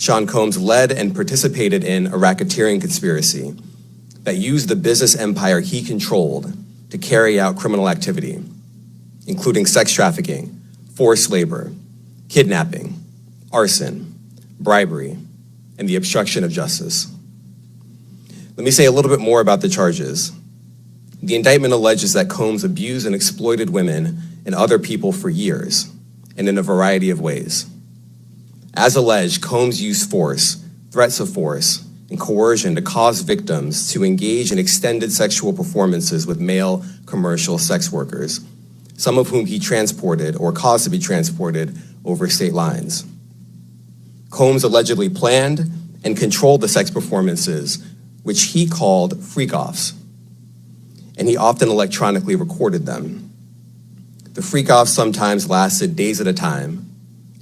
Sean Combs led and participated in a racketeering conspiracy that used the business empire he controlled to carry out criminal activity, including sex trafficking, forced labor, kidnapping, arson, bribery, and the obstruction of justice. Let me say a little bit more about the charges. The indictment alleges that Combs abused and exploited women and other people for years, and in a variety of ways. As alleged, Combs used force, threats of force, and coercion to cause victims to engage in extended sexual performances with male commercial sex workers, some of whom he transported or caused to be transported over state lines. Combs allegedly planned and controlled the sex performances, which he called freak-offs, and he often electronically recorded them. The freak-offs sometimes lasted days at a time,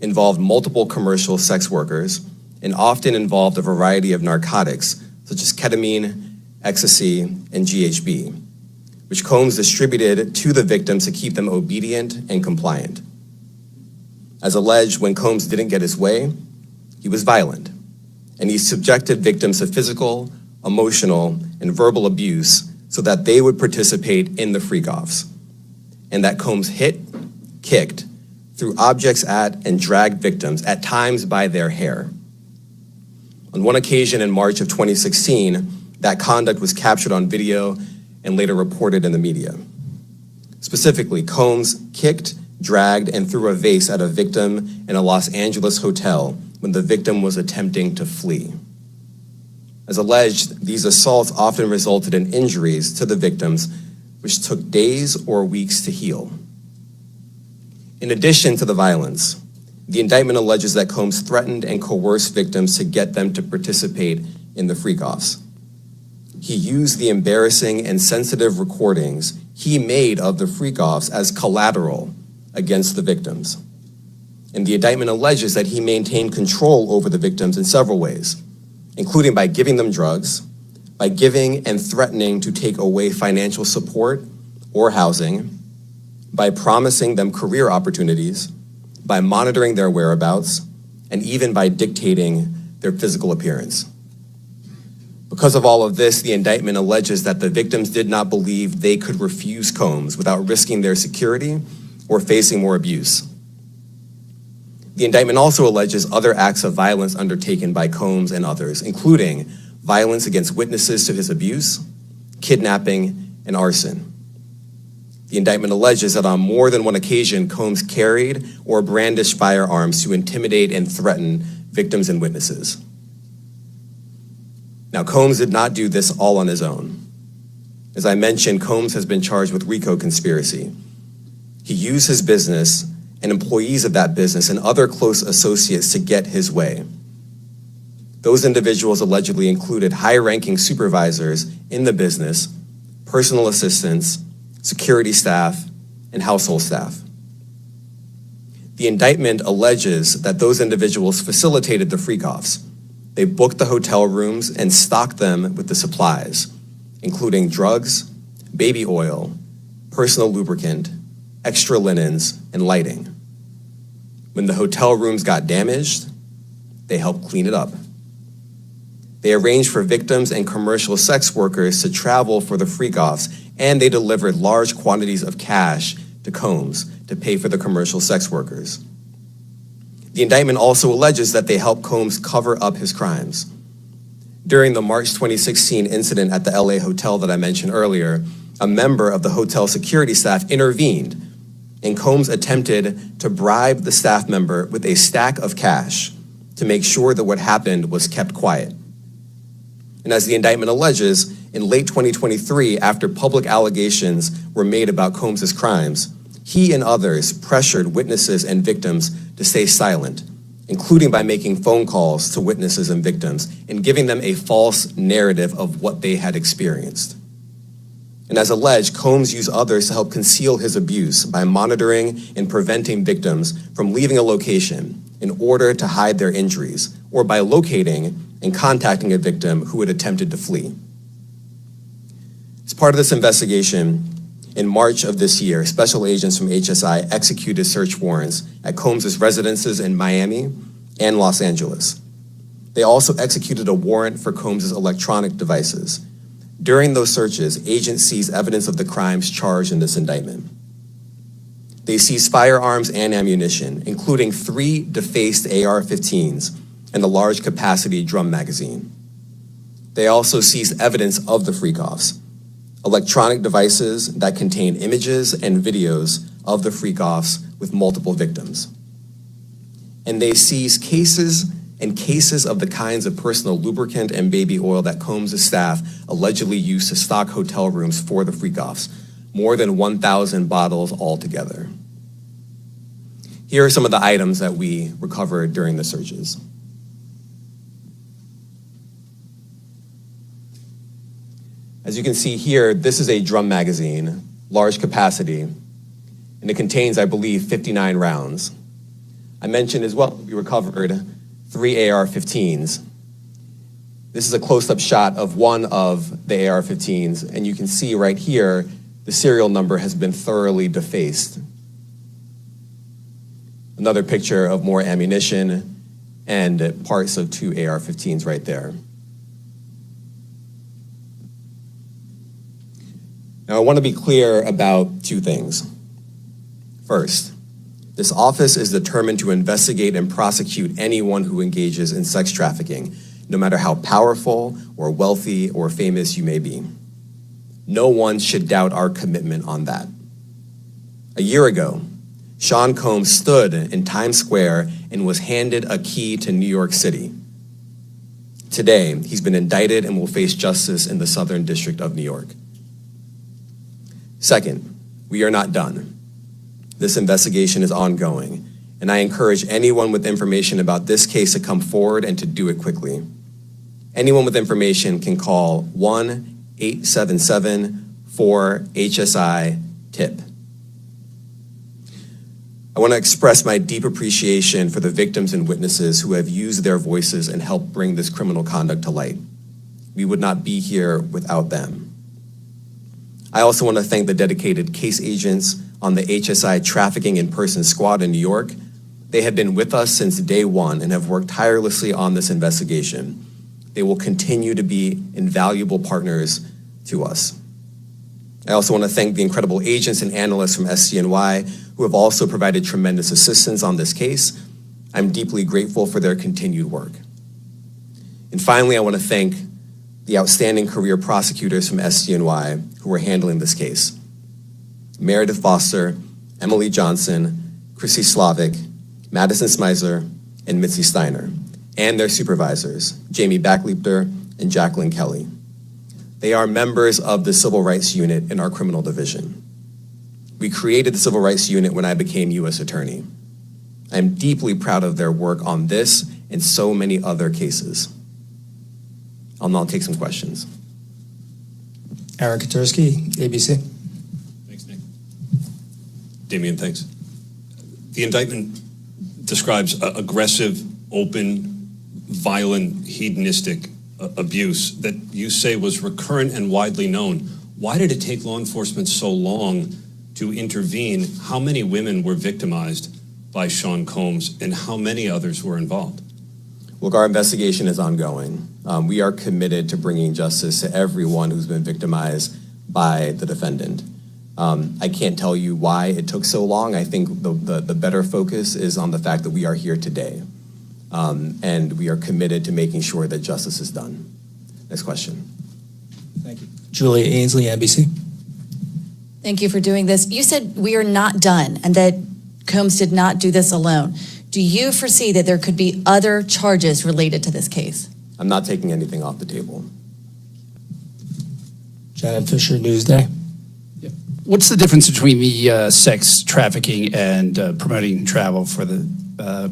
involved multiple commercial sex workers, and often involved a variety of narcotics, such as ketamine, ecstasy, and GHB, which Combs distributed to the victims to keep them obedient and compliant. As alleged, when Combs didn't get his way, he was violent, and he subjected victims to physical, emotional, and verbal abuse so that they would participate in the freak-offs, and that Combs hit, kicked, threw objects at, and dragged victims, at times by their hair. On one occasion in March of 2016, that conduct was captured on video and later reported in the media. Specifically, Combs kicked, dragged, and threw a vase at a victim in a Los Angeles hotel when the victim was attempting to flee. As alleged, these assaults often resulted in injuries to the victims, which took days or weeks to heal. In addition to the violence, the indictment alleges that Combs threatened and coerced victims to get them to participate in the freak-offs. He used the embarrassing and sensitive recordings he made of the freak-offs as collateral against the victims. And the indictment alleges that he maintained control over the victims in several ways, including by giving them drugs, by giving and threatening to take away financial support or housing, by promising them career opportunities, by monitoring their whereabouts, and even by dictating their physical appearance. Because of all of this, the indictment alleges that the victims did not believe they could refuse Combs without risking their security or facing more abuse. The indictment also alleges other acts of violence undertaken by Combs and others, including violence against witnesses to his abuse, kidnapping, and arson. The indictment alleges that on more than one occasion, Combs carried or brandished firearms to intimidate and threaten victims and witnesses. Now, Combs did not do this all on his own. As I mentioned, Combs has been charged with RICO conspiracy. He used his business and employees of that business and other close associates to get his way. Those individuals allegedly included high-ranking supervisors in the business, personal assistants, security staff, and household staff. The indictment alleges that those individuals facilitated the freak-offs. They booked the hotel rooms and stocked them with the supplies, including drugs, baby oil, personal lubricant, extra linens, and lighting. When the hotel rooms got damaged, they helped clean it up. They arranged for victims and commercial sex workers to travel for the freak-offs, and they delivered large quantities of cash to Combs to pay for the commercial sex workers. The indictment also alleges that they helped Combs cover up his crimes. During the March 2016 incident at the LA hotel that I mentioned earlier, a member of the hotel security staff intervened, and Combs attempted to bribe the staff member with a stack of cash to make sure that what happened was kept quiet. And as the indictment alleges, in late 2023, after public allegations were made about Combs' crimes, he and others pressured witnesses and victims to stay silent, including by making phone calls to witnesses and victims and giving them a false narrative of what they had experienced. And as alleged, Combs used others to help conceal his abuse by monitoring and preventing victims from leaving a location in order to hide their injuries, or by locating and contacting a victim who had attempted to flee. As part of this investigation, in March of this year, special agents from HSI executed search warrants at Combs' residences in Miami and Los Angeles. They also executed a warrant for Combs's electronic devices. During those searches, agents seized evidence of the crimes charged in this indictment. They seized firearms and ammunition, including 3 defaced AR-15s and a large capacity drum magazine. They also seized evidence of the freak-offs, electronic devices that contain images and videos of the freak-offs with multiple victims. And they seized cases of the kinds of personal lubricant and baby oil that Combs' staff allegedly used to stock hotel rooms for the freak-offs, more than 1,000 bottles altogether. Here are some of the items that we recovered during the searches. As you can see here, this is a drum magazine, large capacity, and it contains, I believe, 59 rounds. I mentioned as well, we recovered 3 AR-15s. This is a close-up shot of one of the AR-15s, and you can see right here, the serial number has been thoroughly defaced. Another picture of more ammunition and parts of 2 AR-15s right there. Now, I want to be clear about 2 things. First, this office is determined to investigate and prosecute anyone who engages in sex trafficking, no matter how powerful or wealthy or famous you may be. No one should doubt our commitment on that. A year ago, Sean Combs stood in Times Square and was handed a key to New York City. Today, he's been indicted and will face justice in the Southern District of New York. Second, we are not done. This investigation is ongoing, and I encourage anyone with information about this case to come forward and to do it quickly. Anyone with information can call 1-877-4HSI-TIP. I want to express my deep appreciation for the victims and witnesses who have used their voices and helped bring this criminal conduct to light. We would not be here without them. I also want to thank the dedicated case agents on the HSI Trafficking in Person Squad in New York. They have been with us since day one and have worked tirelessly on this investigation. They will continue to be invaluable partners to us. I also want to thank the incredible agents and analysts from SCNY who have also provided tremendous assistance on this case. I'm deeply grateful for their continued work. And finally, I want to thank the outstanding career prosecutors from SCNY who are handling this case. Meredith Foster, Emily Johnson, Chrissy Slavic, Madison Smeisler, and Mitzi Steiner, and their supervisors, Jamie Backleeper and Jacqueline Kelly. They are members of the Civil Rights Unit in our criminal division. We created the Civil Rights Unit when I became U.S. Attorney. I'm deeply proud of their work on this and so many other cases. I'll now take some questions. Eric Katursky, ABC. Thanks, Nick. Damian, thanks. The indictment describes aggressive, open, violent, hedonistic abuse that you say was recurrent and widely known. Why did it take law enforcement so long to intervene? How many women were victimized by Sean Combs, and how many others were involved? Look, our investigation is ongoing. We are committed to bringing justice to everyone who's been victimized by the defendant. I can't tell you why it took so long. I think the better focus is on the fact that we are here today. And we are committed to making sure that justice is done. Next question. Thank you. Julia Ainsley, NBC. Thank you for doing this. You said we are not done and that Combs did not do this alone. Do you foresee that there could be other charges related to this case? I'm not taking anything off the table. Janet Fisher, Newsday. What's the difference between the sex trafficking and promoting travel for the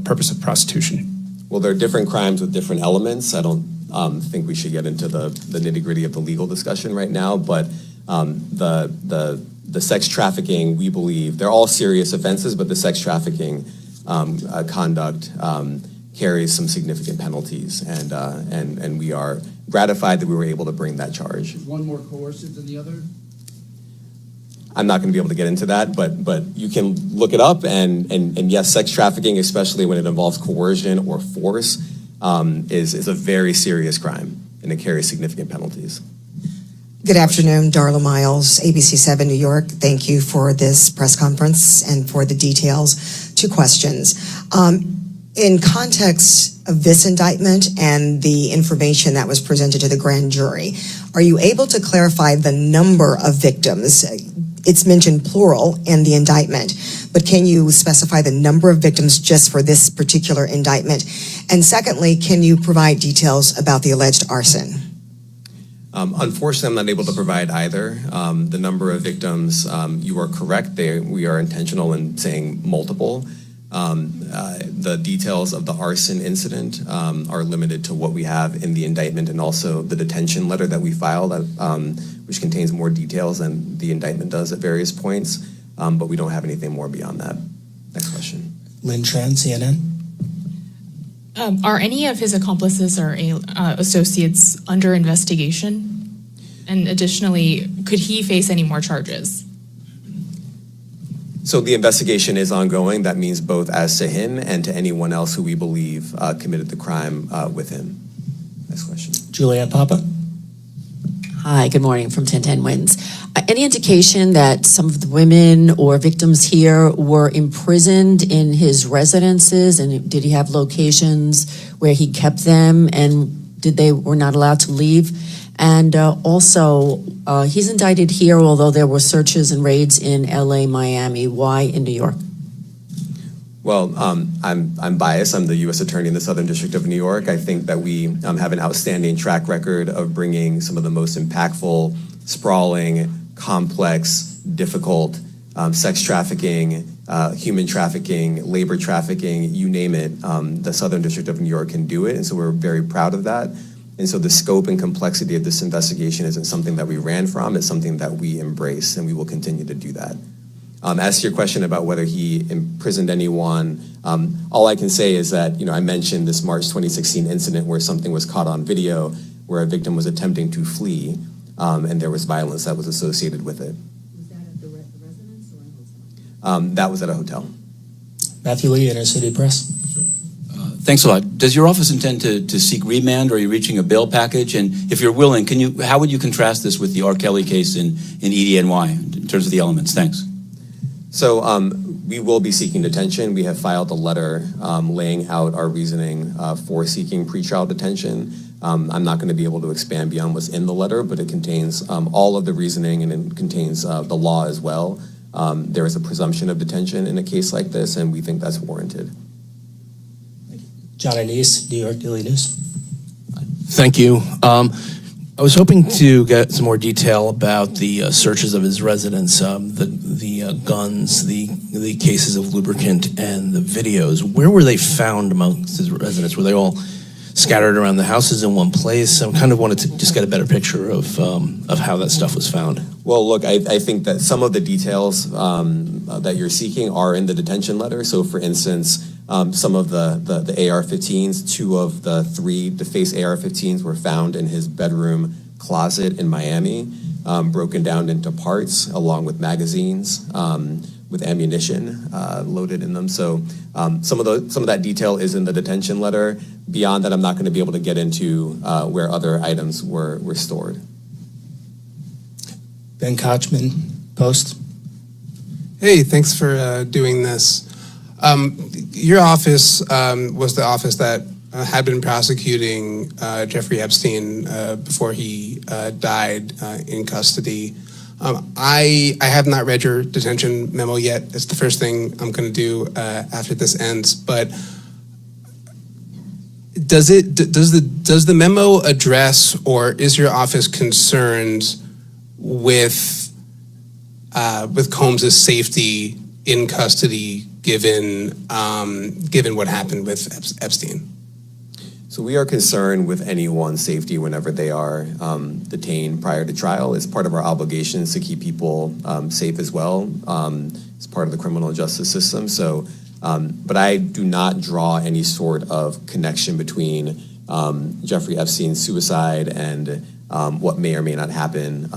purpose of prostitution? Well, there are different crimes with different elements. I don't think we should get into the nitty-gritty of the legal discussion right now, but the sex trafficking, we believe, they're all serious offenses, but the sex trafficking conduct carries some significant penalties, and we are gratified that we were able to bring that charge. Is one more coercive than the other? I'm not going to be able to get into that, but you can look it up, and yes, sex trafficking, especially when it involves coercion or force, is a very serious crime, and it carries significant penalties. Good afternoon, Darla Miles, ABC7 New York. Thank you for this press conference and for the details. Two questions. In context of this indictment and the information that was presented to the grand jury, are you able to clarify the number of victims? It's mentioned plural in the indictment, but can you specify the number of victims just for this particular indictment? And secondly, can you provide details about the alleged arson? Unfortunately, I'm not able to provide either. The number of victims, you are correct. We are intentional in saying multiple. The details of the arson incident are limited to what we have in the indictment and also the detention letter that we filed, which contains more details than the indictment does at various points, but we don't have anything more beyond that. Next question. Lynn Tran, CNN. Are any of his accomplices or associates under investigation? And additionally, could he face any more charges? So the investigation is ongoing. That means both as to him and to anyone else who we believe committed the crime with him. Next question. Juliette Papa. Hi, good morning from 1010 Wins. Any indication that some of the women or victims here were imprisoned in his residences, and did he have locations where he kept them, and they were not allowed to leave? And also, he's indicted here, although there were searches and raids in LA, Miami. Why in New York? Well, I'm biased. I'm the U.S. Attorney in the Southern District of New York. I think that we have an outstanding track record of bringing some of the most impactful, sprawling, complex, difficult sex trafficking, human trafficking, labor trafficking, you name it. The Southern District of New York can do it, and so we're very proud of that. And so the scope and complexity of this investigation isn't something that we ran from, it's something that we embrace, and we will continue to do that. As to your question about whether he imprisoned anyone, all I can say is that, I mentioned this March 2016 incident where something was caught on video where a victim was attempting to flee, and there was violence that was associated with it. Was that at the residence or a hotel? That was at a hotel. Matthew Lee, Inner City Press. Thanks a lot. Does your office intend to seek remand, or are you reaching a bail package? And if you're willing, how would you contrast this with the R. Kelly case in EDNY in terms of the elements? Thanks. So we will be seeking detention. We have filed a letter laying out our reasoning for seeking pretrial detention. I'm not going to be able to expand beyond what's in the letter, but it contains all of the reasoning, and it contains the law as well. There is a presumption of detention in a case like this, and we think that's warranted. John Anise, New York Daily News. Thank you. I was hoping to get some more detail about the searches of his residence, the guns, the cases of lubricant, and the videos. Where were they found amongst his residents? Were they all scattered around the houses in one place? I kind of wanted to just get a better picture of how that stuff was found. Well, look, I think that some of the details that you're seeking are in the detention letter. So, for instance, some of the AR-15s, 2 of the 3 defaced AR-15s were found in his bedroom closet in Miami, broken down into parts along with magazines with ammunition loaded in them. So some of that detail is in the detention letter. Beyond that, I'm not going to be able to get into where other items were stored. Ben Kochman, Post. Hey, thanks for doing this. Your office was the office that had been prosecuting Jeffrey Epstein before he died in custody. I have not read your detention memo yet. It's the first thing I'm going to do after this ends. But does the memo address, or is your office concerned with Combs's safety in custody, given what happened with Epstein? So we are concerned with anyone's safety whenever they are detained prior to trial. It's part of our obligations to keep people safe as well. It's part of the criminal justice system. So, but I do not draw any sort of connection between Jeffrey Epstein's suicide and what may or may not happen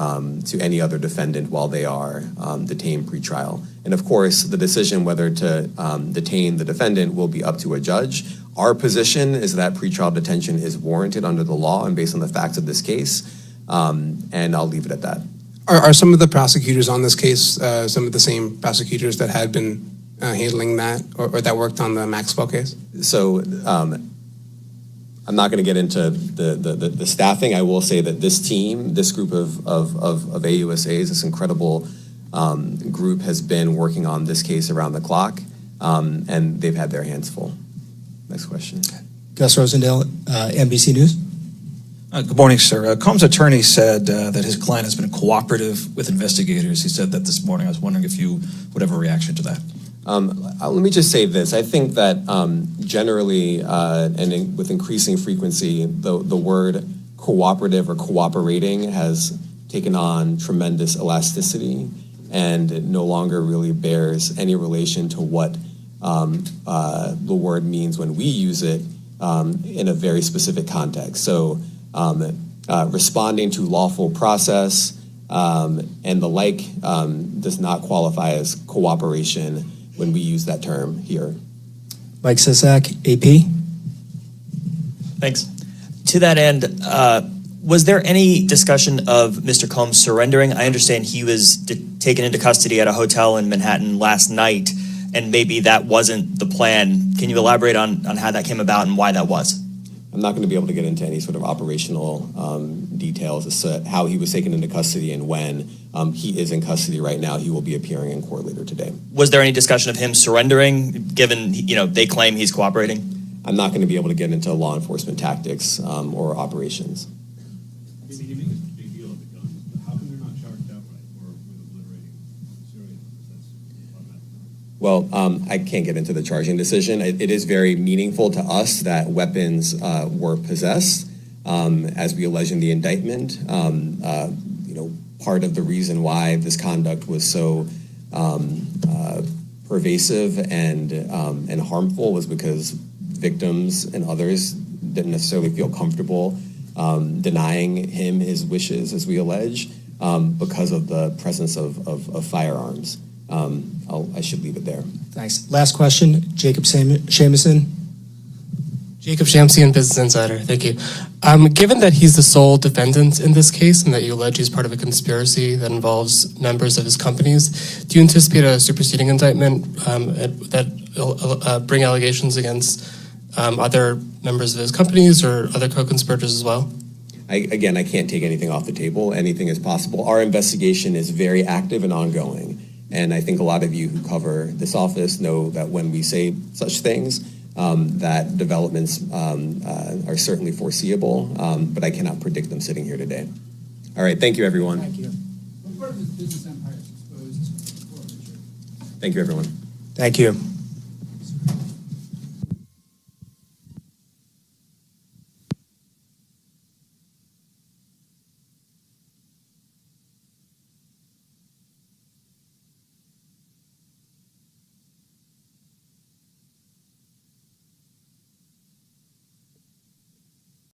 to any other defendant while they are detained pre-trial. And of course, the decision whether to detain the defendant will be up to a judge. Our position is that pretrial detention is warranted under the law and based on the facts of this case, and I'll leave it at that. Are some of the prosecutors on this case some of the same prosecutors that had been handling that or that worked on the Maxwell case? So I'm not going to get into the staffing. I will say that this team, this group of AUSAs, this incredible group has been working on this case around the clock, and they've had their hands full. Next question. Gus Rosendale, NBC News. Good morning, sir. Combs' attorney said that his client has been cooperative with investigators. He said that this morning. I was wondering if you would have a reaction to that. Let me just say this. I think that generally with increasing frequency, the word cooperative or cooperating has taken on tremendous elasticity, and it no longer really bears any relation to what the word means when we use it in a very specific context. So responding to lawful process and the like does not qualify as cooperation when we use that term here. Mike Sisak, AP. Thanks. To that end, was there any discussion of Mr. Combs surrendering? I understand he was taken into custody at a hotel in Manhattan last night, and maybe that wasn't the plan. Can you elaborate on how that came about and why that was? I'm not going to be able to get into any sort of operational details as to how he was taken into custody and when. He is in custody right now. He will be appearing in court later today. Was there any discussion of him surrendering, given they claim he's cooperating? I'm not going to be able to get into law enforcement tactics or operations. You make a big deal of the guns, but how come they're not charged outright or with obliterating Syrians? That's automatic. Well, I can't get into the charging decision. It is very meaningful to us that weapons were possessed, as we allege in the indictment. Part of the reason why this conduct was so pervasive and harmful was because victims and others didn't necessarily feel comfortable denying him his wishes, as we allege, because of the presence of firearms. I should leave it there. Thanks. Last question, Jacob Shamison. Jacob Shamsian, Business Insider. Thank you. Given that he's the sole defendant in this case and that you allege he's part of a conspiracy that involves members of his companies, do you anticipate a superseding indictment that bring allegations against other members of his companies or other co-conspirators as well? I can't take anything off the table. Anything is possible. Our investigation is very active and ongoing. And I think a lot of you who cover this office know that when we say such things, that developments are certainly foreseeable, but I cannot predict them sitting here today. All right, thank you, everyone. Thank you. What part of his business empire is exposed before Richard? Thank you, everyone. Thank you.